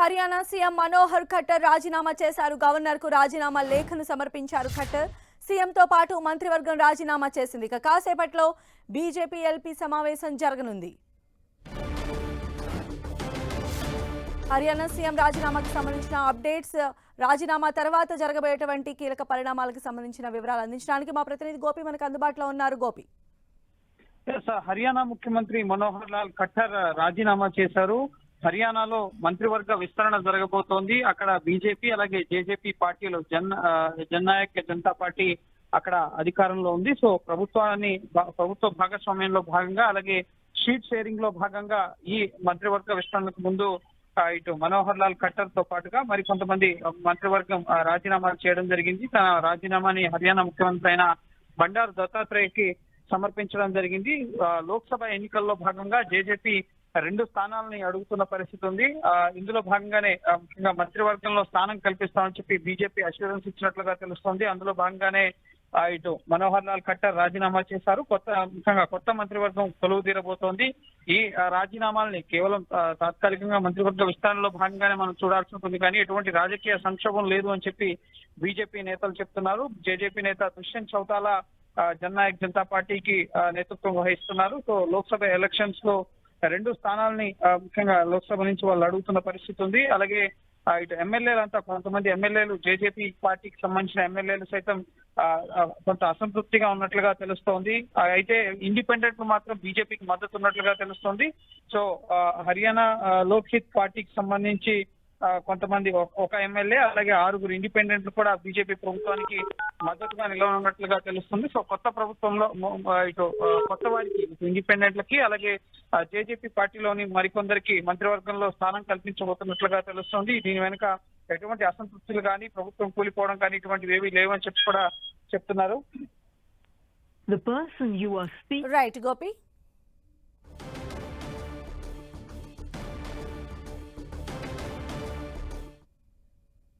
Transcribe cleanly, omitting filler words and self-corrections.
Haryana CM Manohar Khattar రాజీనామా చేశారు. Governor కు రాజీనామా లేఖను సమర్పించారు ఖట్టర్. సీఎంతో పాటు మంత్రివర్గం రాజీనామా చేసింది. ఇక కాసేపట్లో బీజేపీ ఎల్పీ సమావేశం జరగనుంది. హర్యానా సీఎం రాజీనామాకు సంబంధించిన అప్డేట్స్, రాజీనామా తర్వాత జరగబోయేటువంటి కీలక పరిణామాలకు సంబంధించిన వివరాలు అందించడానికి మా ప్రతినిధి గోపి మనకు అందుబాటులో ఉన్నారు. గోపి, హర్యానా ముఖ్యమంత్రి మనోహర్ లాల్ ఖట్టర్ రాజీనామా చేశారు. హర్యానాలో మంత్రివర్గ విస్తరణ జరగబోతోంది. అక్కడ బీజేపీ అలాగే జేజేపీ పార్టీలు జననాయక్ జనతా పార్టీ అక్కడ అధికారంలో ఉంది. సో ప్రభుత్వ భాగస్వామ్యంలో భాగంగా అలాగే షీట్ షేరింగ్ లో భాగంగా ఈ మంత్రివర్గ విస్తరణకు ముందు ఇటు మనోహర్ లాల్ ఖట్టర్ తో పాటుగా మరి కొంతమంది మంత్రివర్గం రాజీనామాలు చేయడం జరిగింది. తన రాజీనామాని హర్యానా ముఖ్యమంత్రి అయిన బండారు దత్తాత్రేయకి సమర్పించడం జరిగింది. లోక్సభ ఎన్నికల్లో భాగంగా జేజేపీ 2 స్థానాలని అడుగుతున్న పరిస్థితి ఉంది. ఇందులో భాగంగానే ముఖ్యంగా మంత్రివర్గంలో స్థానం కల్పిస్తామని చెప్పి బీజేపీ అష్యూరెన్స్ ఇచ్చినట్లుగా తెలుస్తోంది. అందులో భాగంగానే ఇటు మనోహర్ లాల్ ఖట్టర్ రాజీనామా చేశారు. ముఖ్యంగా కొత్త మంత్రివర్గం కొలువు తీరబోతోంది. ఈ రాజీనామాలని కేవలం తాత్కాలికంగా మంత్రివర్గ విస్తరణలో భాగంగానే మనం చూడాల్సి ఉంటుంది, కానీ ఎటువంటి రాజకీయ సంక్షోభం లేదు అని చెప్పి బీజేపీ నేతలు చెప్తున్నారు. జేజేపీ నేత దుష్యంత్ చౌతాలా జననాయక్ జనతా పార్టీకి నేతృత్వం వహిస్తున్నారు. సో లోక్సభ ఎలక్షన్స్ లో 2 స్థానాలని ముఖ్యంగా లోక్సభ నుంచి వాళ్ళు అడుగుతున్న పరిస్థితి ఉంది. అలాగే ఇటు ఎమ్మెల్యేలు అంతా కొంతమంది ఎమ్మెల్యేలు జేజేపీ పార్టీకి సంబంధించిన ఎమ్మెల్యేలు సైతం కొంత అసంతృప్తిగా ఉన్నట్లుగా తెలుస్తోంది. అయితే ఇండిపెండెంట్ మాత్రం బీజేపీకి మద్దతు ఉన్నట్లుగా తెలుస్తోంది. సో హర్యానా లోక్హిత్ పార్టీకి సంబంధించి కొంతమంది ఒక ఎమ్మెల్యే అలాగే 6 ఇండిపెండెంట్లు కూడా బీజేపీ ప్రభుత్వానికి మద్దతుగా నిలవనున్నట్లుగా తెలుస్తుంది. సో కొత్త ప్రభుత్వంలో ఇటు కొత్త వారికి ఇండిపెండెంట్లకి అలాగే జేజేపీ పార్టీలోని మరికొందరికి మంత్రివర్గంలో స్థానం కల్పించబోతున్నట్లుగా తెలుస్తుంది. దీని వెనుక ఎటువంటి అసంతృప్తులు కానీ ప్రభుత్వం కూలిపోవడం కానీ ఇటువంటివి ఏవీ లేవని చెప్పి కూడా చెప్తున్నారు. రైట్ గోపి.